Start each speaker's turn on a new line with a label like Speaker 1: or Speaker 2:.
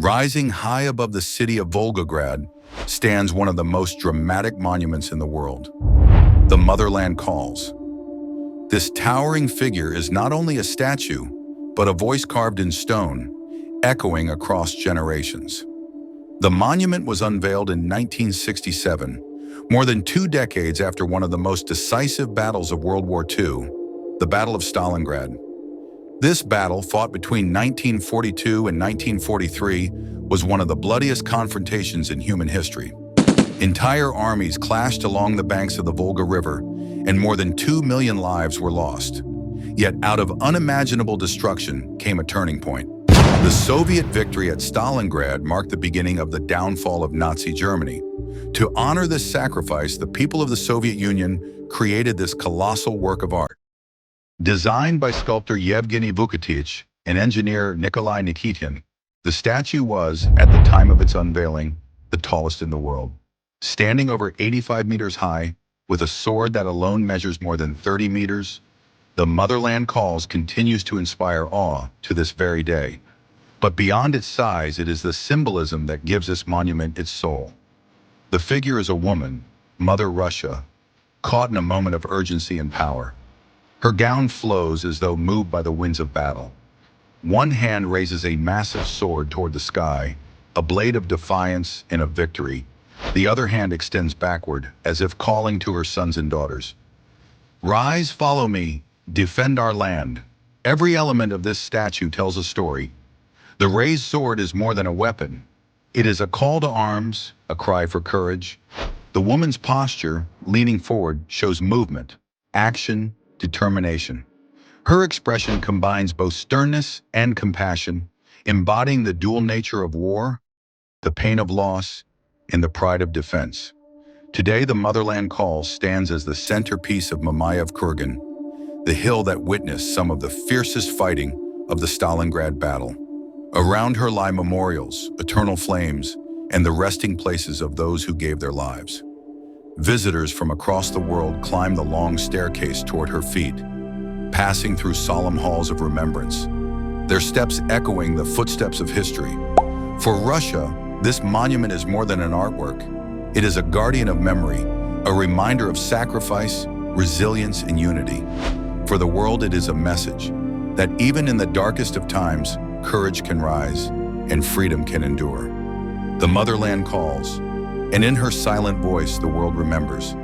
Speaker 1: Rising high above the city of Volgograd stands one of the most dramatic monuments in the world, the Motherland Calls. This towering figure is not only a statue, but a voice carved in stone, echoing across generations. The monument was unveiled in 1967, more than 2 decades after one of the most decisive battles of World War II, the Battle of Stalingrad. This battle, fought between 1942 and 1943, was one of the bloodiest confrontations in human history. Entire armies clashed along the banks of the Volga River, and more than 2 million lives were lost. Yet out of unimaginable destruction came a turning point. The Soviet victory at Stalingrad marked the beginning of the downfall of Nazi Germany. To honor this sacrifice, the people of the Soviet Union created this colossal work of art. Designed by sculptor Yevgeny Vukatich and engineer Nikolai Nikitin, the statue was, at the time of its unveiling, the tallest in the world. Standing over 85 meters high, with a sword that alone measures more than 30 meters, the Motherland Calls continues to inspire awe to this very day. But beyond its size, it is the symbolism that gives this monument its soul. The figure is a woman, Mother Russia, caught in a moment of urgency and power. Her gown flows as though moved by the winds of battle. One hand raises a massive sword toward the sky, a blade of defiance and of victory. The other hand extends backward, as if calling to her sons and daughters. Rise, follow me, defend our land. Every element of this statue tells a story. The raised sword is more than a weapon. It is a call to arms, a cry for courage. The woman's posture, leaning forward, shows movement, action, determination. Her expression combines both sternness and compassion, embodying the dual nature of war, the pain of loss, and the pride of defense. Today, the Motherland Calls stands as the centerpiece of Mamayev Kurgan, the hill that witnessed some of the fiercest fighting of the Stalingrad battle. Around her lie memorials, eternal flames, and the resting places of those who gave their lives. Visitors from across the world climb the long staircase toward her feet, passing through solemn halls of remembrance, their steps echoing the footsteps of history. For Russia, this monument is more than an artwork. It is a guardian of memory, a reminder of sacrifice, resilience, and unity. For the world, it is a message that even in the darkest of times, courage can rise and freedom can endure. The Motherland calls, and in her silent voice, the world remembers.